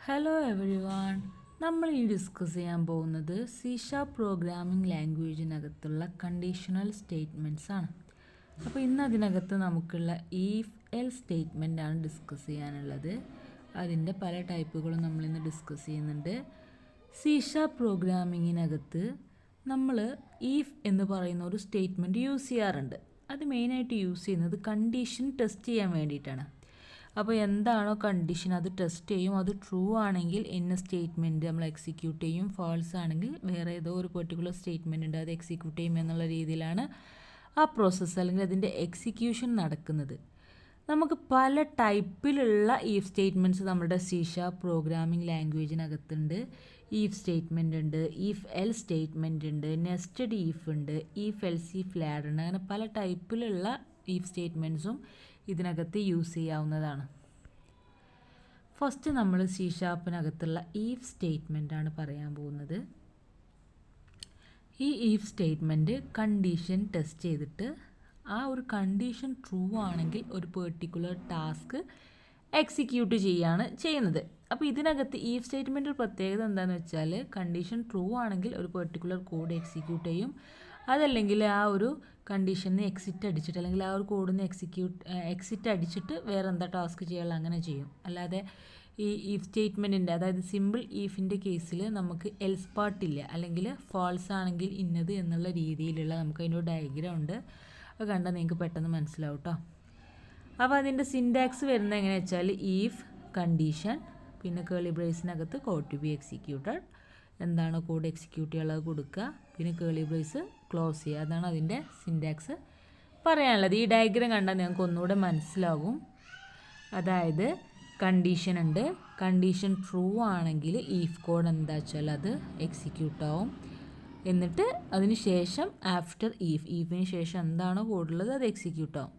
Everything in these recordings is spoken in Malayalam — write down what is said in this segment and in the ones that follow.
Hello every one. നമ്മൾ ഈ ഡിസ്കസ് ചെയ്യാൻ പോകുന്നത് സി# പ്രോഗ്രാമിംഗ് ലാംഗ്വേജിനകത്തുള്ള കണ്ടീഷണൽ സ്റ്റേറ്റ്മെൻറ്റ്സ് ആണ്. അപ്പോൾ ഇന്ന് അതിനകത്ത് നമുക്കുള്ള ഈഫ് എൽ സ്റ്റേറ്റ്മെൻ്റ് ആണ് ഡിസ്കസ് ചെയ്യാനുള്ളത്. അതിൻ്റെ പല ടൈപ്പുകളും നമ്മളിന്ന് ഡിസ്കസ് ചെയ്യുന്നുണ്ട്. സി# പ്രോഗ്രാമിങ്ങിനകത്ത് നമ്മൾ ഈഫ് എന്ന് പറയുന്ന ഒരു സ്റ്റേറ്റ്മെൻറ്റ് യൂസ് ചെയ്യാറുണ്ട്. അത് മെയിനായിട്ട് യൂസ് ചെയ്യുന്നത് കണ്ടീഷൻ ടെസ്റ്റ് ചെയ്യാൻ വേണ്ടിയിട്ടാണ്. അപ്പോൾ എന്താണോ കണ്ടീഷൻ അത് ടെസ്റ്റ് ചെയ്യും. അത് ട്രൂ ആണെങ്കിൽ ഇന്ന സ്റ്റേറ്റ്മെൻറ്റ് നമ്മൾ എക്സിക്യൂട്ട് ചെയ്യും. ഫാൾസ് ആണെങ്കിൽ വേറെ ഏതോ ഒരു പെർട്ടിക്കുലർ സ്റ്റേറ്റ്മെൻറ്റ് ഉണ്ട്, അത് എക്സിക്യൂട്ട് ചെയ്യും എന്നുള്ള രീതിയിലാണ് ആ പ്രോസസ്സ് അല്ലെങ്കിൽ അതിൻ്റെ എക്സിക്യൂഷൻ നടക്കുന്നത്. നമുക്ക് പല ടൈപ്പിലുള്ള ഈഫ് സ്റ്റേറ്റ്മെൻറ്റ്സ് നമ്മുടെ സി# പ്രോഗ്രാമിംഗ് ലാംഗ്വേജിനകത്തുണ്ട്. ഈഫ് സ്റ്റേറ്റ്മെൻറ്റ് ഉണ്ട്, ഈഫ് എൽ സ്റ്റേറ്റ്മെൻറ്റ് ഉണ്ട്, നെസ്റ്റഡ് ഈഫ് ഉണ്ട്, ഈഫ് എൽസ് ഈഫ് ലാഡർ ഉണ്ട്. അങ്ങനെ പല ടൈപ്പിലുള്ള ഈഫ് സ്റ്റേറ്റ്മെൻറ്റ്സും ഇതിനകത്ത് യൂസ് ചെയ്യാവുന്നതാണ്. ഫസ്റ്റ് നമ്മൾ സി#നകത്തുള്ള ഈഫ് സ്റ്റേറ്റ്മെൻ്റ് ആണ് പറയാൻ പോകുന്നത്. ഈ ഈഫ് സ്റ്റേറ്റ്മെൻറ്റ് കണ്ടീഷൻ ടെസ്റ്റ് ചെയ്തിട്ട് ആ ഒരു കണ്ടീഷൻ ട്രൂ ആണെങ്കിൽ ഒരു പെർട്ടിക്കുലർ ടാസ്ക് എക്സിക്യൂട്ട് ചെയ്യാണ് ചെയ്യുന്നത്. അപ്പോൾ ഇതിനകത്ത് ഈഫ് സ്റ്റേറ്റ്മെൻറ്റ് ഒരു പ്രത്യേകത എന്താണെന്ന് വെച്ചാൽ കണ്ടീഷൻ ട്രൂ ആണെങ്കിൽ ഒരു പെർട്ടിക്കുലർ കോഡ് എക്സിക്യൂട്ട് ചെയ്യും. അതല്ലെങ്കിൽ ആ ഒരു കണ്ടീഷന് എക്സിറ്റ് അടിച്ചിട്ട് അല്ലെങ്കിൽ ആ ഒരു കോഡിന് എക്സിറ്റ് അടിച്ചിട്ട് വേറെ എന്താ ടാസ്ക് ചെയ്യാനുള്ള അങ്ങനെ ചെയ്യും. അല്ലാതെ ഈ ഈഫ് സ്റ്റേറ്റ്മെൻറ്റിൻ്റെ അതായത് സിമ്പിൾ ഈഫിൻ്റെ കേസിൽ നമുക്ക് എൽസ് പാർട്ടില്ല, അല്ലെങ്കിൽ ഫാൾസ് ആണെങ്കിൽ ഇന്നത് എന്നുള്ള രീതിയിലുള്ള നമുക്ക് അതിൻ്റെ ഒരു ഡയഗ്രാം ഉണ്ട്. അത് കണ്ടാൽ നിങ്ങൾക്ക് പെട്ടെന്ന് മനസ്സിലാവും കേട്ടോ. അപ്പോൾ അതിൻ്റെ സിൻടാക്സ് വരുന്നത് എങ്ങനെയാണെന്ന് വെച്ചാൽ ഈഫ് കണ്ടീഷൻ പിന്നെ കേളി ബ്രേസിനകത്ത് കോഡ് ടു ബി എക്സിക്യൂട്ടഡ്, എന്താണോ കോഡ് എക്സിക്യൂട്ട് ചെയ്യാനുള്ളത് കൊടുക്കുക, പിന്നെ കേളി ബ്രേസ് ക്ലോസ് ചെയ്യുക. അതാണ് അതിൻ്റെ സിൻടാക്സ് പറയാനുള്ളത്. ഈ ഡയഗ്രാം കണ്ടാൽ നിങ്ങൾക്ക് ഒന്നുകൂടെ മനസ്സിലാകും. അതായത് കണ്ടീഷൻ ഉണ്ട്, കണ്ടീഷൻ ട്രൂ ആണെങ്കിൽ ഈഫ് കോഡ് എന്താ വെച്ചാൽ അത് എക്സിക്യൂട്ട് ആവും. എന്നിട്ട് അതിന് ശേഷം ആഫ്റ്റർ ഈഫിന് ശേഷം എന്താണോ കോഡുള്ളത് അത് എക്സിക്യൂട്ട് ആവും.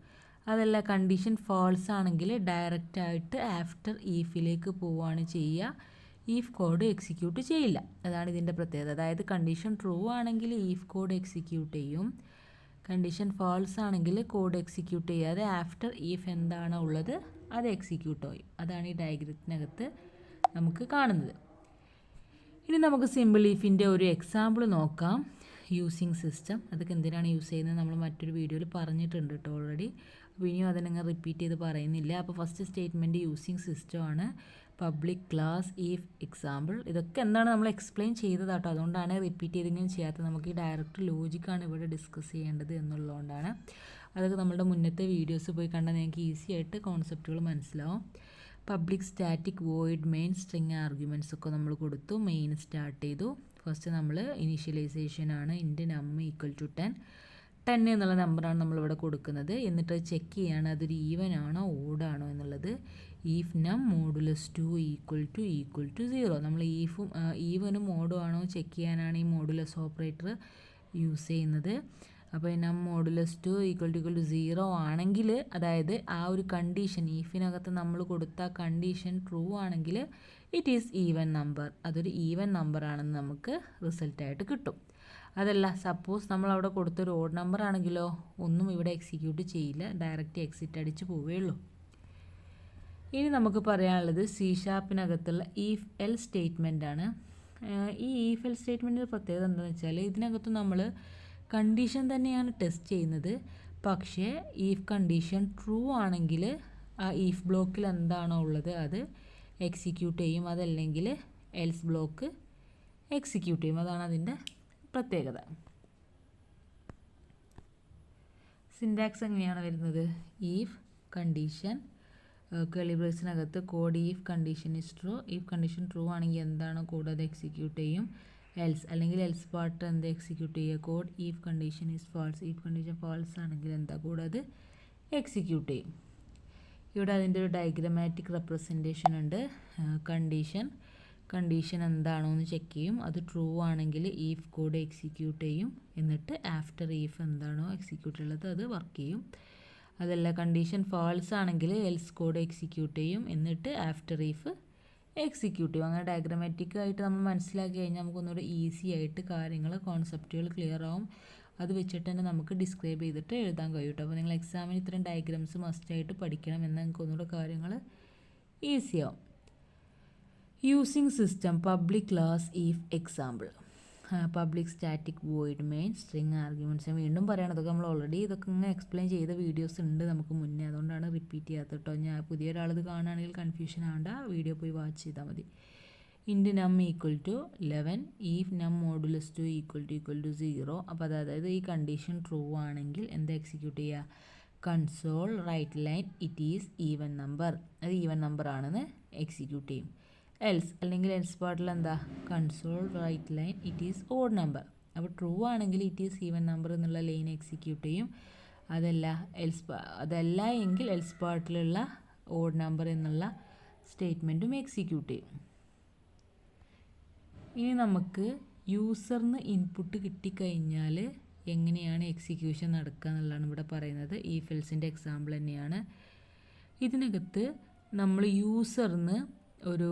അതല്ല കണ്ടീഷൻ ഫാൾസ് ആണെങ്കിൽ ഡയറക്റ്റായിട്ട് ആഫ്റ്റർ ഈഫിലേക്ക് പോവുകയാണ് ചെയ്യുക, ഈഫ് കോഡ് എക്സിക്യൂട്ട് ചെയ്യില്ല. അതാണ് ഇതിൻ്റെ പ്രത്യേകത. അതായത് കണ്ടീഷൻ ട്രൂ ആണെങ്കിൽ ഈഫ് കോഡ് എക്സിക്യൂട്ട് ചെയ്യും, കണ്ടീഷൻ ഫാൾസ് ആണെങ്കിൽ കോഡ് എക്സിക്യൂട്ട് ചെയ്യാതെ ആഫ്റ്റർ ഈഫ് എന്താണോ ഉള്ളത് അത് എക്സിക്യൂട്ട് ചെയ്യും. അതാണ് ഈ ഡയഗ്രത്തിനകത്ത് നമുക്ക് കാണുന്നത്. ഇനി നമുക്ക് സിമ്പിൾ ഈഫിൻ്റെ ഒരു എക്സാമ്പിൾ നോക്കാം. യൂസിങ് സിസ്റ്റം, അതൊക്കെ എന്തിനാണ് യൂസ് ചെയ്യുന്നത് നമ്മൾ മറ്റൊരു വീഡിയോയിൽ പറഞ്ഞിട്ടുണ്ട് കേട്ടോ ഓൾറെഡി. അപ്പോൾ ഇനിയും അതിനങ്ങ് റിപ്പീറ്റ് ചെയ്ത് പറയുന്നില്ല. അപ്പോൾ ഫസ്റ്റ് സ്റ്റേറ്റ്മെൻറ്റ് യൂസിങ് സിസ്റ്റമാണ്. പബ്ലിക് ക്ലാസ് ഈഫ് എക്സാമ്പിൾ, ഇതൊക്കെ എന്താണ് നമ്മൾ എക്സ്പ്ലെയിൻ ചെയ്തതാട്ടോ, അതുകൊണ്ടാണ് റിപ്പീറ്റ് ചെയ്തെങ്കിലും ചെയ്യാത്തത്. നമുക്ക് ഈ ഡയറക്റ്റ് ലോജിക്കാണ് ഇവിടെ ഡിസ്കസ് ചെയ്യേണ്ടത് എന്നുള്ളതുകൊണ്ടാണ്. അതൊക്കെ നമ്മളുടെ മുന്നത്തെ വീഡിയോസ് പോയി കണ്ടാൽ നിങ്ങൾക്ക് ഈസി ആയിട്ട് കോൺസെപ്റ്റുകൾ മനസ്സിലാവും. Public static void main string arguments ഒക്കെ നമ്മൾ കൊടുത്തു. മെയിൻ സ്റ്റാർട്ട് ചെയ്തു. ഫസ്റ്റ് നമ്മൾ ഇനീഷ്യലൈസേഷൻ ആണ്. ഇൻറ്റ് നം ഈക്വൽ ടു 10 എന്നുള്ള നമ്പറാണ് നമ്മളിവിടെ കൊടുക്കുന്നത്. എന്നിട്ട് ചെക്ക് ചെയ്യാണ് അതൊരു ഈവൻ ആണോ ഓഡാണോ എന്നുള്ളത്. ഈഫ് നം മോഡുലസ് 2 ഈക്വൽ ടു 0. നമ്മൾ ഈവനും ഓഡും ആണോ ചെക്ക് ചെയ്യാനാണ് ഈ മോഡുലസ് ഓപ്പറേറ്റർ യൂസ് ചെയ്യുന്നത്. അപ്പോൾ നം മോഡുലസ് 2 ഈക്വൽ ടു 0 ആണെങ്കിൽ, അതായത് ആ ഒരു കണ്ടീഷൻ ഈഫിനകത്ത് നമ്മൾ കൊടുത്ത കണ്ടീഷൻ ട്രൂ ആണെങ്കിൽ ഇറ്റ് ഈസ് ഈവൻ നമ്പർ, അതൊരു ഈവൻ നമ്പർ ആണെന്ന് നമുക്ക് റിസൾട്ടായിട്ട് കിട്ടും. അതല്ല സപ്പോസ് നമ്മളവിടെ കൊടുത്തൊരു ഓഡ് നമ്പർ ആണെങ്കിലോ ഒന്നും ഇവിടെ എക്സിക്യൂട്ട് ചെയ്യില്ല, ഡയറക്റ്റ് എക്സിറ്റ് അടിച്ച് പോവുകയുള്ളൂ. ഇനി നമുക്ക് പറയാനുള്ളത് സി#നകത്തുള്ള ഈഫ് എൽ സ്റ്റേറ്റ്മെൻ്റ് ആണ്. ഈ ഈഫ് എൽ സ്റ്റേറ്റ്മെൻറ്റിൻ്റെ പ്രത്യേകത എന്താണെന്ന് വെച്ചാൽ ഇതിനകത്ത് നമ്മൾ കണ്ടീഷൻ തന്നെയാണ് ടെസ്റ്റ് ചെയ്യുന്നത്. പക്ഷേ ഈഫ് കണ്ടീഷൻ ട്രൂ ആണെങ്കിൽ ആ ഈഫ് ബ്ലോക്കിൽ എന്താണോ ഉള്ളത് അത് എക്സിക്യൂട്ട് ചെയ്യും, അതല്ലെങ്കിൽ എൽസ് ബ്ലോക്ക് എക്സിക്യൂട്ട് ചെയ്യും. അതാണ് അതിൻ്റെ പ്രത്യേകത. സിൻടാക്സ് എങ്ങനെയാണ് വരുന്നത്? ഈഫ് കണ്ടീഷൻ കേളി ബ്രേസിനകത്ത് code if condition is true, if condition true ആണെങ്കിൽ എന്താണോ കോഡ് അത് എക്സിക്യൂട്ട് ചെയ്യും. എൽസ് അല്ലെങ്കിൽ എൽസ് പാർട്ട് എന്ത് എക്സിക്യൂട്ട് ചെയ്യുക, code if condition is false, if condition false ആണെങ്കിൽ എന്താ കോഡ് അത് എക്സിക്യൂട്ട് ചെയ്യും. ഇവിടെ അതിൻ്റെ ഒരു ഡയഗ്രമാറ്റിക് റെപ്രസെൻറ്റേഷൻ ഉണ്ട്. കണ്ടീഷൻ എന്താണോ എന്ന് ചെക്ക് ചെയ്യും, അത് ട്രൂ ആണെങ്കിൽ ഈഫ് കോഡ് എക്സിക്യൂട്ട് ചെയ്യും. എന്നിട്ട് ആഫ്റ്റർ ഈഫ് എന്താണോ എക്സിക്യൂട്ട് ഉള്ളത് അത് വർക്ക് ചെയ്യും. അതല്ല കണ്ടീഷൻ ഫാൾസ് ആണെങ്കിൽ എൽസ് കോഡ് എക്സിക്യൂട്ട് ചെയ്യും, എന്നിട്ട് ആഫ്റ്റർ ഈഫ് എക്സിക്യൂട്ട് ചെയ്യും. അങ്ങനെ ഡയഗ്രമാറ്റിക് ആയിട്ട് നമ്മൾ മനസ്സിലാക്കി കഴിഞ്ഞാൽ നമുക്കൊന്നുകൂടെ ഈസി ആയിട്ട് കാര്യങ്ങൾ കോൺസെപ്റ്റുകൾ ക്ലിയർ ആവും. അത് വെച്ചിട്ട് തന്നെ നമുക്ക് ഡിസ്ക്രൈബ് ചെയ്തിട്ട് എഴുതാൻ കഴിയും. അപ്പോൾ നിങ്ങൾ എക്സാമിന് ഇത്രയും ഡയഗ്രാംസ് മസ്റ്റായിട്ട് പഠിക്കണം, എന്നാൽ നിങ്ങൾക്ക് ഒന്നുകൂടെ കാര്യങ്ങൾ ഈസിയാവും. Using system public class if example public static void main string arguments. വീണ്ടും പറയണം, ഇതൊക്കെ നമ്മൾ ഓൾറെഡി ഇതൊക്കെ ഇങ്ങനെ എക്സ്പ്ലെയിൻ ചെയ്ത വീഡിയോസ് ഉണ്ട് നമുക്ക് മുന്നേ, അതുകൊണ്ടാണ് റിപ്പീറ്റ് ചെയ്യാത്തത് കേട്ടോ. ഞാൻ പുതിയ ഒരാളിത് കാണുകയാണെങ്കിൽ കൺഫ്യൂഷൻ ആവേണ്ട, വീഡിയോ പോയി വാച്ച് ചെയ്താൽ മതി. ഇൻറ്റ് നം ഈക്വൽ ടു 11 if നം മോഡുലസ് 2 ഈക്വൽ ടു 0. അപ്പോൾ അതായത് ഈ കണ്ടീഷൻ ട്രൂ ആണെങ്കിൽ എന്താ എക്സിക്യൂട്ട് ചെയ്യുക? Console write line it is even number, അത് ഈവൻ നമ്പർ ആണെന്ന് എക്സിക്യൂട്ട് ചെയ്യും. എൽസ് അല്ലെങ്കിൽ എൽസ് പാർട്ടിൽ എന്താ? Console write line it is odd number. അപ്പോൾ ട്രൂ ആണെങ്കിൽ ഇറ്റ് ഈസ് ഈവൻ നമ്പർ എന്നുള്ള ലൈൻ എക്സിക്യൂട്ട് ചെയ്യും. അതല്ല എങ്കിൽ എൽസ് പാർട്ടിലുള്ള ഓഡ് നമ്പർ എന്നുള്ള സ്റ്റേറ്റ്മെൻറ്റും എക്സിക്യൂട്ട് ചെയ്യും. ഇനി നമുക്ക് യൂസറിന് ഇൻപുട്ട് കിട്ടിക്കഴിഞ്ഞാൽ എങ്ങനെയാണ് എക്സിക്യൂഷൻ നടക്കുക എന്നുള്ളതാണ് ഇവിടെ പറയുന്നത്. ഈ ഫെൽസിൻ്റെ എക്സാമ്പിൾ തന്നെയാണ്. ഇതിനകത്ത് നമ്മൾ യൂസറിന് ഒരു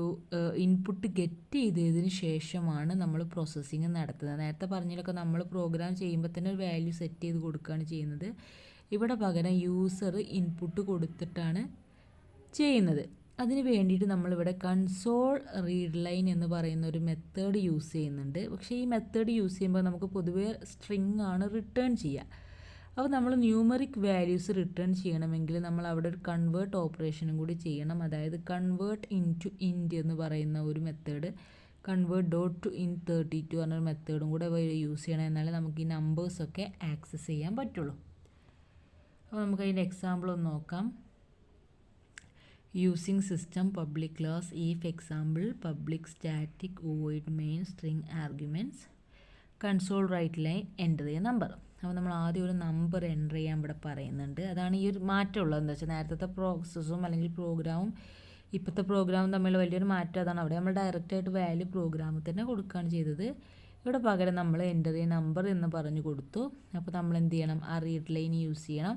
ഇൻപുട്ട് ഗെറ്റ് ചെയ്തതിന് ശേഷമാണ് നമ്മൾ പ്രോസസ്സിങ് നടത്തുന്നത്. നേരത്തെ പറഞ്ഞതിലൊക്കെ നമ്മൾ പ്രോഗ്രാം ചെയ്യുമ്പോൾ തന്നെ ഒരു വാല്യൂ സെറ്റ് ചെയ്ത് കൊടുക്കുകയാണ് ചെയ്യുന്നത്. ഇവിടെ പകരം യൂസർ ഇൻപുട്ട് കൊടുത്തിട്ടാണ് ചെയ്യുന്നത്. അതിന് വേണ്ടിയിട്ട് നമ്മളിവിടെ കൺസോൾ റീഡ് ലൈൻ എന്ന് പറയുന്ന ഒരു മെത്തേഡ് യൂസ് ചെയ്യുന്നുണ്ട്. പക്ഷേ ഈ മെത്തേഡ് യൂസ് ചെയ്യുമ്പോൾ നമുക്ക് പൊതുവേ സ്ട്രിങ് ആണ് റിട്ടേൺ ചെയ്യുക. അപ്പോൾ നമ്മൾ ന്യൂമറിക് വാല്യൂസ് റിട്ടേൺ ചെയ്യണമെങ്കിൽ നമ്മൾ അവിടെ ഒരു കൺവേർട്ട് ഓപ്പറേഷനും കൂടി ചെയ്യണം. അതായത് കൺവേർട്ട് ഇൻറ്റു ഇൻറ്റ് എന്ന് പറയുന്ന ഒരു method, convert dot to int 32 പറഞ്ഞൊരു മെത്തേഡും കൂടെ യൂസ് ചെയ്യണം. എന്നാലേ നമുക്ക് ഈ നമ്പേഴ്സൊക്കെ ആക്സസ് ചെയ്യാൻ പറ്റുള്ളൂ. അപ്പോൾ നമുക്ക് അതിൻ്റെ എക്സാമ്പിൾ ഒന്ന് നോക്കാം. Using system public class if example public static void main string arguments console write line enter ചെയ്യുക നമ്പർ. അപ്പോൾ നമ്മൾ ആദ്യം ഒരു നമ്പർ എൻ്റർ ചെയ്യാൻ ഇവിടെ പറയുന്നുണ്ട്. അതാണ് ഈ ഒരു മാറ്റമുള്ളത്. എന്താ വെച്ചാൽ നേരത്തെ പ്രോസസ്സും അല്ലെങ്കിൽ പ്രോഗ്രാമും ഇപ്പോഴത്തെ പ്രോഗ്രാമും തമ്മിലുള്ള വലിയൊരു മാറ്റം അതാണ്. അവിടെ നമ്മൾ ഡയറക്റ്റായിട്ട് വാല്യൂ പ്രോഗ്രാമിൽ തന്നെ കൊടുക്കുകയാണ് ചെയ്തത്. ഇവിടെ പകരം നമ്മൾ എൻ്റർ ചെയ്യുന്ന നമ്പർ എന്ന് പറഞ്ഞു കൊടുത്തു. അപ്പോൾ നമ്മൾ എന്ത് ചെയ്യണം? ആ റീഡ് ലൈൻ യൂസ് ചെയ്യണം.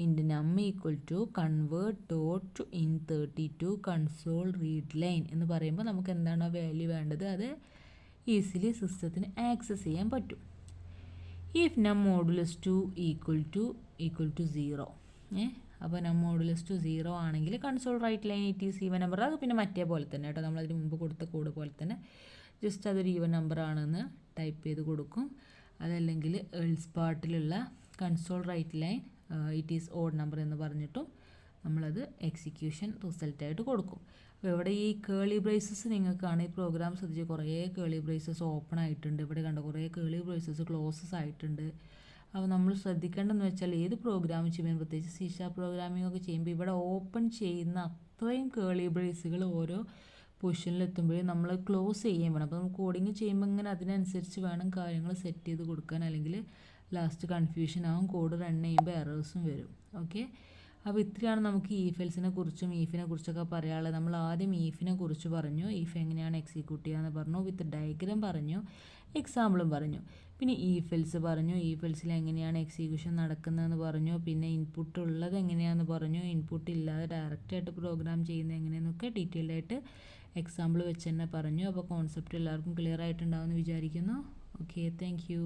Int num equal to convert dot to int 32 console read line എന്ന് പറയുമ്പോൾ നമുക്ക് എന്താണ് ആ വാല്യൂ വേണ്ടത് അത് ഈസിലി സിസ്റ്റത്തിന് ആക്സസ് ചെയ്യാൻ പറ്റും. if നം മോഡുലസ് 2 ഈക്വൽ ടു 0. അപ്പോൾ നം മോഡുലസ് 2 0 ആണെങ്കിൽ console write line it is even number. അത് പിന്നെ മറ്റേ പോലെ തന്നെ കേട്ടോ, നമ്മളതിന് മുമ്പ് കൊടുത്ത കോഡ് പോലെ തന്നെ ജസ്റ്റ് അതൊരു ഈവൻ നമ്പർ ആണെന്ന് ടൈപ്പ് ചെയ്ത് കൊടുക്കും. അതല്ലെങ്കിൽ എൽസ് പാർട്ടിലുള്ള console write line it is odd number എന്ന് പറഞ്ഞിട്ടും നമ്മളത് എക്സിക്യൂഷൻ റിസൾട്ടായിട്ട് കൊടുക്കും. അപ്പോൾ ഇവിടെ ഈ കേളി ബ്രേസസ് നിങ്ങൾക്കാണ് ഈ പ്രോഗ്രാം ശ്രദ്ധിച്ച് കുറേ കേളി ബ്രേസസ് ഓപ്പൺ ആയിട്ടുണ്ട്. ഇവിടെ കണ്ട കുറേ കേളി ബ്രേസസ് ക്ലോസസ് ആയിട്ടുണ്ട്. അപ്പോൾ നമ്മൾ ശ്രദ്ധിക്കേണ്ടതെന്ന് വെച്ചാൽ ഏത് പ്രോഗ്രാം ചെയ്യുമ്പോൾ പ്രത്യേകിച്ച് C# പ്രോഗ്രാമിംഗ് ഒക്കെ ചെയ്യുമ്പോൾ ഇവിടെ ഓപ്പൺ ചെയ്യുന്ന അത്രയും കേളി ബ്രേസുകൾ ഓരോ പൊസിഷനിലെത്തുമ്പോഴേ നമ്മൾ ക്ലോസ് ചെയ്യാൻ വേണം. അപ്പോൾ നമ്മൾ കോഡിങ് ചെയ്യുമ്പോൾ ഇങ്ങനെ അതിനനുസരിച്ച് വേണം കാര്യങ്ങൾ സെറ്റ് ചെയ്ത് കൊടുക്കാൻ, അല്ലെങ്കിൽ ലാസ്റ്റ് കൺഫ്യൂഷൻ ആവും, കോഡ് റൺ ചെയ്യുമ്പോൾ എറേഴ്സും വരും. ഓക്കെ, അപ്പോൾ ഇത്രയാണ് നമുക്ക് ഈഫെൽസിനെ കുറിച്ചും ഈഫിനെ കുറിച്ചൊക്കെ പറയാനുള്ളത്. നമ്മൾ ആദ്യം ഈഫിനെ കുറിച്ച് പറഞ്ഞു, ഈഫ് എങ്ങനെയാണ് എക്സിക്യൂട്ട് ചെയ്യാന്ന് പറഞ്ഞു, വിത്ത് ഡയഗ്രാം പറഞ്ഞു, എക്സാമ്പിളും പറഞ്ഞു. പിന്നെ ഈഫെൽസ് പറഞ്ഞു, ഈഫെൽസിൽ എങ്ങനെയാണ് എക്സിക്യൂഷൻ നടക്കുന്നതെന്ന് പറഞ്ഞു. പിന്നെ ഇൻപുട്ട് ഉള്ളത് എങ്ങനെയാണെന്ന് പറഞ്ഞു, ഇൻപുട്ട് ഇല്ലാതെ ഡയറക്റ്റായിട്ട് പ്രോഗ്രാം ചെയ്യുന്നത് എങ്ങനെയെന്നൊക്കെ ഡീറ്റെയിൽഡ് ആയിട്ട് എക്സാമ്പിൾ വെച്ച് തന്നെ പറഞ്ഞു. അപ്പോൾ കോൺസെപ്റ്റ് എല്ലാവർക്കും ക്ലിയർ ആയിട്ടുണ്ടാവുമെന്ന് വിചാരിക്കുന്നു. Okay, thank you.